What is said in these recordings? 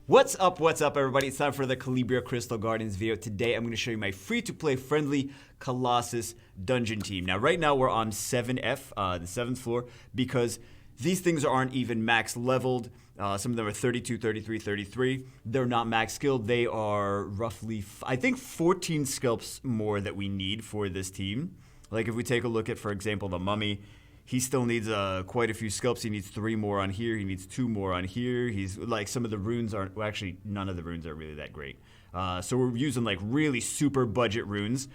What's up, everybody? It's time for the Calibria Crystal Gardens video. Today, I'm going to show you my free-to-play friendly Colossus dungeon team. Now, right now, we're on 7F, the 7th floor, because these things aren't even max leveled. Some of them are 32, 33, 33. They're not max skilled. They are roughly, I think, 14 skillups more that we need for this team. Like, if we take a look at, for example, the Mummy, he still needs quite a few skillups. He needs 3 more on here. He needs 2 more on here. He's like, some of the runes aren't, well, actually, none of the runes are really that great. So we're using like really super budget runes.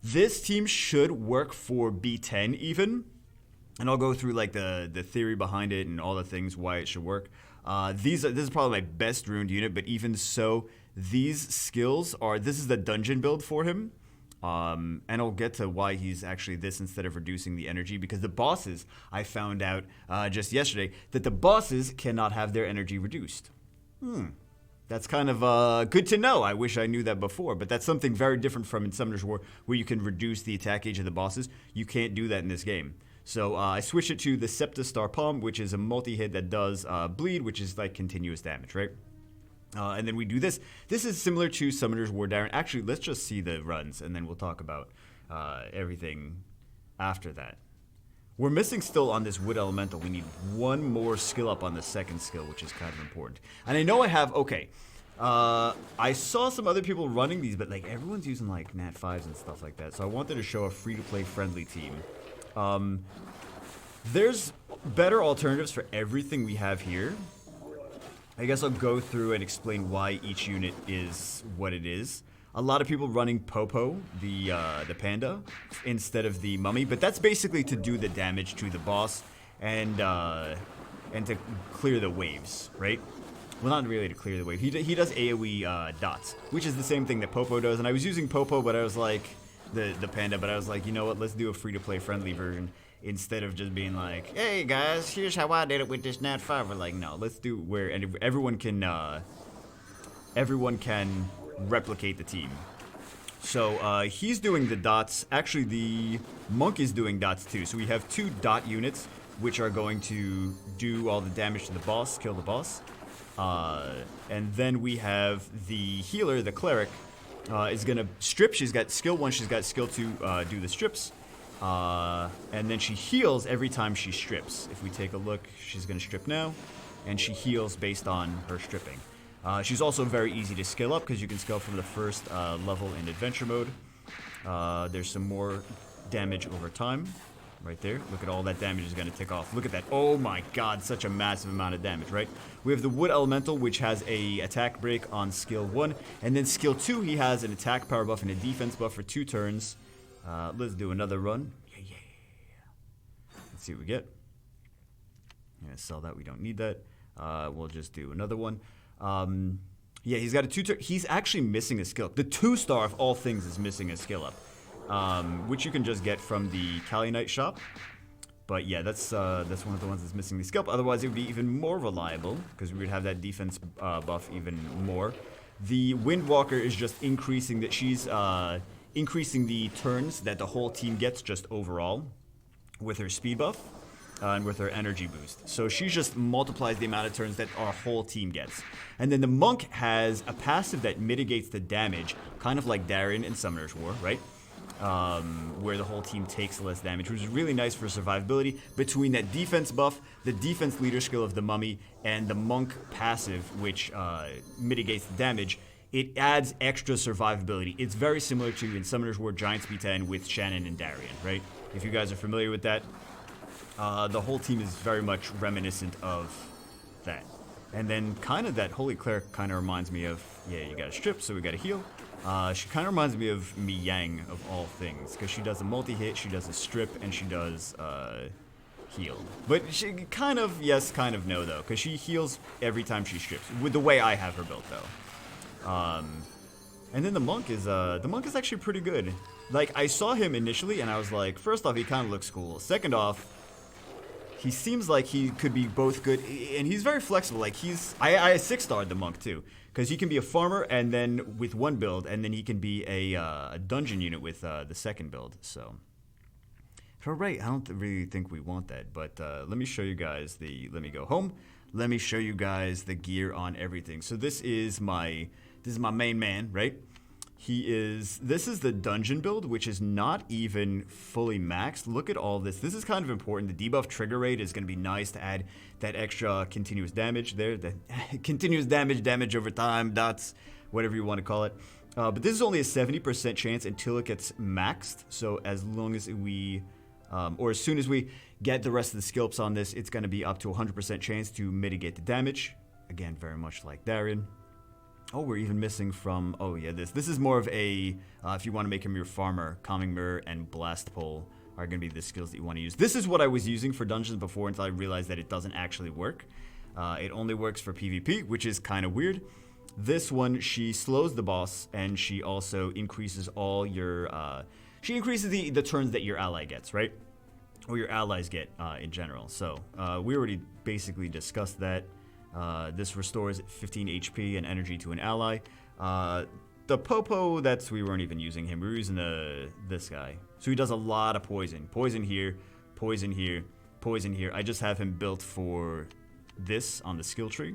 This team should work for B10 even. And I'll go through like the theory behind it and all the things why it should work. This is probably my best runed unit, but even so, these skills are, this is the dungeon build for him. And I'll get to why he's actually this instead of reducing the energy, because the bosses, I found out just yesterday, that the bosses cannot have their energy reduced. That's kind of good to know. I wish I knew that before, but that's something very different from in Summoner's War, where you can reduce the attack age of the bosses. You can't do that in this game. So I switched it to the Septa Star Palm, which is a multi-hit that does bleed, which is like continuous damage, right? And then we do this. This is similar to Summoner's War Darren. Actually, let's just see the runs, and then we'll talk about everything after that. We're missing still on this Wood Elemental. We need 1 more skill up on the second skill, which is kind of important. And I know I have, okay, I saw some other people running these, but like everyone's using like Nat 5s and stuff like that. So I wanted to show a free-to-play friendly team. There's better alternatives for everything we have here. I guess I'll go through and explain why each unit is what it is. A lot of people running Popo, the panda, instead of the Mummy, but that's basically to do the damage to the boss and to clear the waves, right? Well, not really to clear the wave. He does AoE dots, which is the same thing that Popo does. And I was using Popo, but I was like the panda, but I was like, you know what? Let's do a free-to-play friendly version. Instead of just being like, hey guys, here's how I did it with this Nat 5. We're like, no, let's do where everyone can replicate the team. So he's doing the dots. Actually, the monk is doing dots too. So we have 2 dot units, which are going to do all the damage to the boss, kill the boss. And then we have the healer, the cleric, is gonna strip. She's got skill 1, she's got skill 2, do the strips. And then she heals every time she strips. If we take a look, she's going to strip now, and she heals based on her stripping. She's also very easy to skill up because you can skill from the first level in adventure mode. There's some more damage over time. Right there. Look at all that damage is going to tick off. Look at that. Oh my god, such a massive amount of damage, right? We have the Wood Elemental, which has a attack break on skill 1. And then skill 2, he has an attack power buff and a defense buff for 2 turns. Let's do another run. Yeah. Let's see what we get. Yeah, sell that. We don't need that. We'll just do another one. Yeah, he's got a 2-turn. He's actually missing a skill up. The 2-star of all things is missing a skill up, which you can just get from the Kali Knight shop. But yeah, that's one of the ones that's missing the skill up. Otherwise, it would be even more reliable because we would have that defense buff even more. The Windwalker is just increasing that she's increasing the turns that the whole team gets just overall with her speed buff and with her energy boost. So she just multiplies the amount of turns that our whole team gets. And then the monk has a passive that mitigates the damage, kind of like Darren in Summoner's War, right? Where the whole team takes less damage, which is really nice for survivability. Between that defense buff, the defense leader skill of the Mummy, and the monk passive, which mitigates the damage, it adds extra survivability. It's very similar to in Summoner's War Giants B10 with Shannon and Darian, right? If you guys are familiar with that, the whole team is very much reminiscent of that. And then kind of that Holy Cleric kind of reminds me of, yeah, you gotta strip, so we gotta heal. She kind of reminds me of Mi Yang of all things, because she does a multi-hit, she does a strip, and she does heal. But she kind of, yes, kind of no, though, because she heals every time she strips, with the way I have her built, though. And then the monk is actually pretty good. Like, I saw him initially, and I was like, first off, he kind of looks cool. Second off, he seems like he could be both good, and he's very flexible. Like, I 6-starred the monk, too, because he can be a farmer, and then with 1 build, and then he can be a dungeon unit with the 2nd build, so. Alright, I don't really think we want that, but let me show you guys let me go home. let me show you guys the gear on everything. So this is my main man, right? This is the dungeon build, which is not even fully maxed. Look at all this. This is kind of important. The debuff trigger rate is going to be nice to add that extra continuous damage there. The continuous damage over time, dots, whatever you want to call it. But this is only a 70% chance until it gets maxed. So as long as we, or as soon as we get the rest of the skill ups on this, it's going to be up to 100% chance to mitigate the damage. Again, very much like Darren. Oh, we're even missing from, oh yeah, this is more of a, if you want to make him your farmer, Calming Mirror and Blast Pole are going to be the skills that you want to use. This is what I was using for dungeons before until I realized that it doesn't actually work. It only works for PvP, which is kind of weird. This one, she slows the boss, and she also increases all your, she increases the turns that your ally gets, right? Or your allies get in general. So, we already basically discussed that. This restores 15 HP and energy to an ally. The Popo, we weren't even using him. We were using this guy. So he does a lot of poison. Poison here, poison here, poison here. I just have him built for this on the skill tree.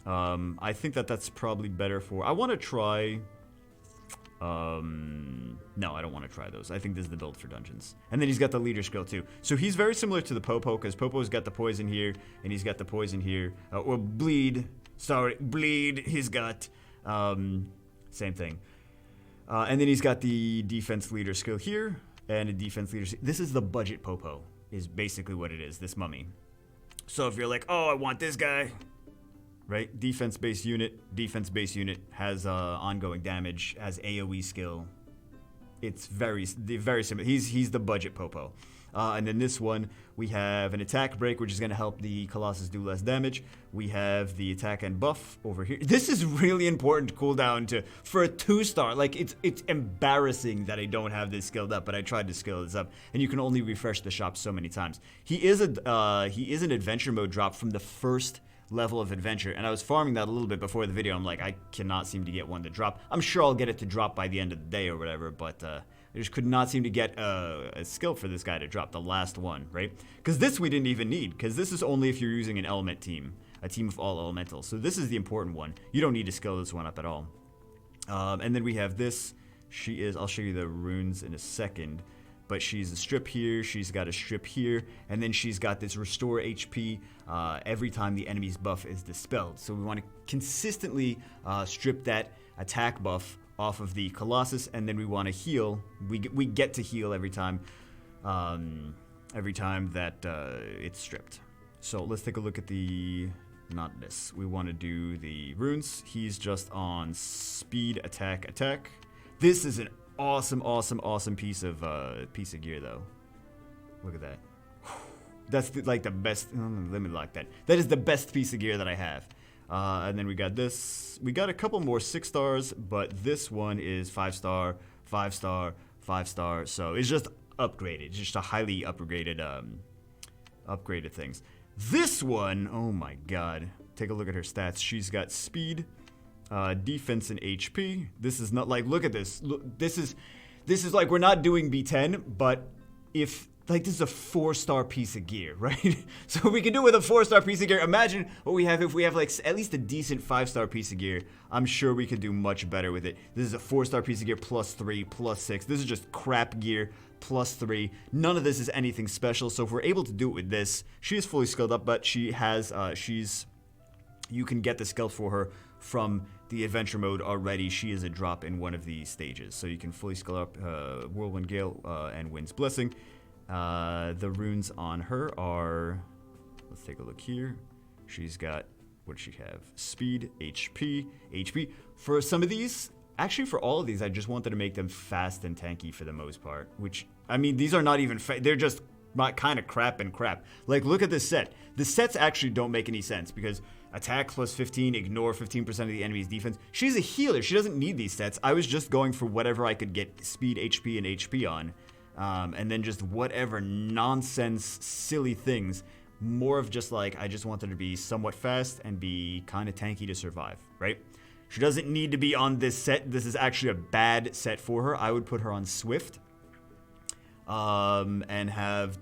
I think that's probably better for... I want to try... no, I don't want to try those. I think this is the build for dungeons. And then he's got the leader skill too. So he's very similar to the Popo, because Popo's got the poison here, and he's got the poison here. Or bleed. Sorry, bleed. He's got, same thing. And then he's got the defense leader skill here, and a defense leader. This is the budget Popo, is basically what it is, this mummy. So if you're like, oh, I want this guy... Right? Defense-based unit has ongoing damage, has AoE skill. It's very similar. He's the budget Popo. And then this one, we have an attack break, which is going to help the Colossus do less damage. We have the attack and buff over here. This is really important cooldown for a 2-star. Like, it's embarrassing that I don't have this skilled up, but I tried to skill this up. And you can only refresh the shop so many times. He is an adventure mode drop from the first level of adventure, and I was farming that a little bit before the video. I'm like, I cannot seem to get one to drop. I'm sure I'll get it to drop by the end of the day or whatever, but I just could not seem to get a skill for this guy to drop, the last one, right? Because this we didn't even need, because this is only if you're using an element team, a team of all elementals. So this is the important one. You don't need to skill this one up at all. And then we have this. I'll show you the runes in a second. But she's a strip here, she's got a strip here, and then she's got this restore HP every time the enemy's buff is dispelled. So we want to consistently strip that attack buff off of the Colossus, and then we want to heal. We get to heal every time that it's stripped. So let's take a look at not this. We want to do the runes. He's just on speed, attack. This is an awesome piece of gear though. Look at that. That's the best. Let me lock that. That is the best piece of gear that I have. And then we got this. We got a couple more 6-stars, but this one is 5-star, 5-star, 5-star. So it's just upgraded. It's just a highly upgraded things. This one, oh my god. Take a look at her stats. She's got speed, defense, and HP. This is not like, look at this. Look, this is like, we're not doing B10, but if like this is a 4-star piece of gear, right? So we can do it with a 4-star piece of gear. Imagine what we have if we have like at least a decent 5-star piece of gear. I'm sure we could do much better with it. This is a 4-star piece of gear plus 3, plus 6. This is just crap gear plus 3. None of this is anything special. So if we're able to do it with this, she is fully skilled up, but she has, you can get the skill for her from the adventure mode already. She is a drop in one of the stages. So you can fully skill up Whirlwind Gale and Wind's Blessing. The runes on her are, let's take a look here. She's got, what does she have? Speed, HP. For some of these, actually for all of these, I just wanted to make them fast and tanky for the most part. Which, I mean, these are not even, they're just kind of crap. Like, look at this set. The sets actually don't make any sense because attack plus 15, ignore 15% of the enemy's defense. She's a healer. She doesn't need these sets. I was just going for whatever I could get speed, HP, and HP on. And then just whatever nonsense, silly things. More of just like, I just want her to be somewhat fast and be kind of tanky to survive, right? She doesn't need to be on this set. This is actually a bad set for her. I would put her on Swift. And have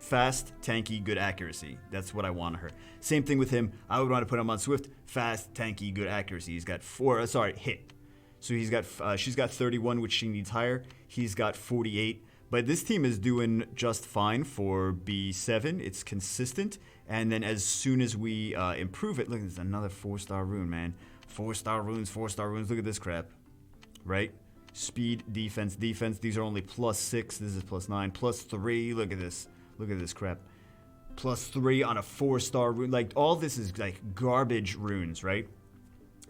Fast, tanky, good accuracy. That's what I want her. Same thing with him. I would want to put him on Swift. Fast, tanky, good accuracy. He's got hit. So she's got 31, which she needs higher. He's got 48. But this team is doing just fine for B7. It's consistent. And then as soon as we improve it, look, there's another 4-star rune, man. 4-star runes, 4-star runes. Look at this crap. Right? Speed, defense, defense. These are only +6. This is +9. +3. Look at this. Look at this crap. +3 on a 4-star rune. Like, all this is like garbage runes, right?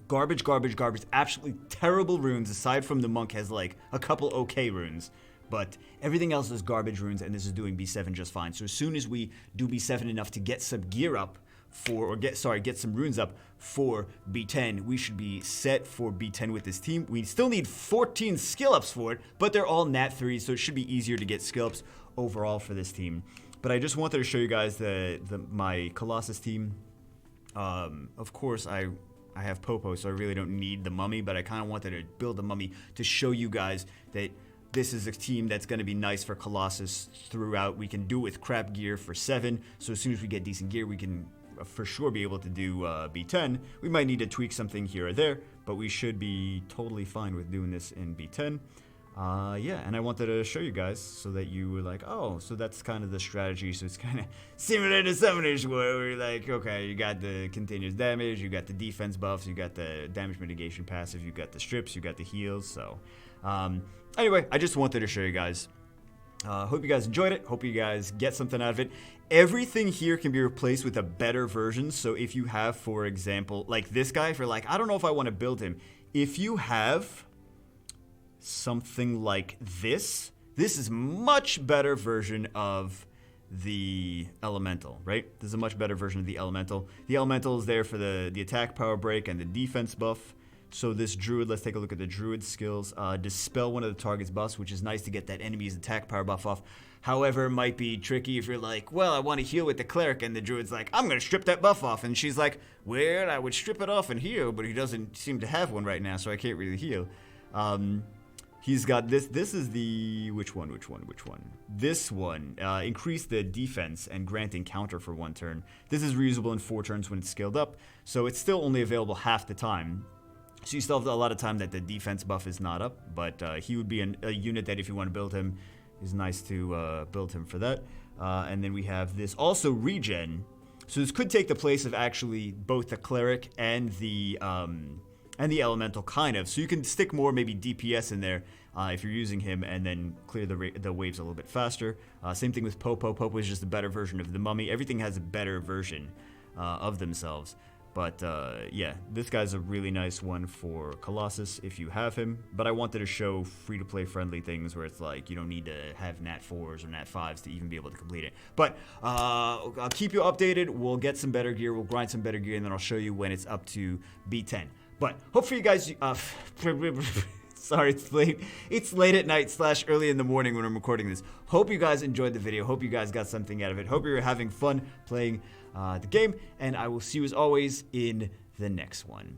Garbage, garbage, garbage. Absolutely terrible runes, aside from the monk has like a couple okay runes. But everything else is garbage runes, and this is doing B7 just fine. So as soon as we do B7 enough to get some gear up get some runes up for B10, we should be set for B10 with this team. We still need 14 skill ups for it, but they're all nat 3, so it should be easier to get skill ups overall for this team. But I just wanted to show you guys my Colossus team. Of course, I have Popo, so I really don't need the mummy, but I kind of wanted to build the mummy to show you guys that this is a team that's going to be nice for Colossus throughout. We can do it with crap gear for 7, so as soon as we get decent gear, we can for sure be able to do B10. We might need to tweak something here or there, but we should be totally fine with doing this in B10. Yeah, and I wanted to show you guys so that you were like, oh, so that's kind of the strategy. So it's kind of similar to Summoners, where we're like, okay, you got the continuous damage, you got the defense buffs, you got the damage mitigation passive, you got the strips, you got the heals. So anyway, I just wanted to show you guys. Hope you guys enjoyed it. Hope you guys get something out of it. Everything here can be replaced with a better version. So if you have, for example, like this guy, if you're like, I don't know if I want to build him. If you have something like this is much better version of the elemental, right? This is a much better version of the elemental. The elemental is there for the attack power break and the defense buff. So this druid, let's take a look at the druid skills. Dispel one of the target's buffs, which is nice to get that enemy's attack power buff off. However, it might be tricky if you're like, well, I want to heal with the cleric, and the druid's like, I'm going to strip that buff off. And she's like, well, I would strip it off and heal, but he doesn't seem to have one right now, so I can't really heal. He's got this. This is the... Which one? This one. Increase the defense and grant encounter for 1 turn. This is reusable in 4 turns when it's scaled up, so it's still only available half the time. So you still have a lot of time that the defense buff is not up, but he would be a unit that if you want to build him, is nice to build him for that. And then we have this also regen. So this could take the place of actually both the cleric and the elemental, kind of. So you can stick more maybe DPS in there if you're using him, and then clear the waves a little bit faster. Same thing with Popo. Popo is just a better version of the mummy. Everything has a better version of themselves. But yeah, this guy's a really nice one for Colossus if you have him. But I wanted to show free-to-play friendly things where it's like you don't need to have nat 4s or nat 5s to even be able to complete it. But I'll keep you updated. We'll get some better gear. We'll grind some better gear, and then I'll show you when it's up to B10. But hopefully you guys... sorry, it's late. It's late at night / early in the morning when I'm recording this. Hope you guys enjoyed the video. Hope you guys got something out of it. Hope you're having fun playing the game. And I will see you as always in the next one.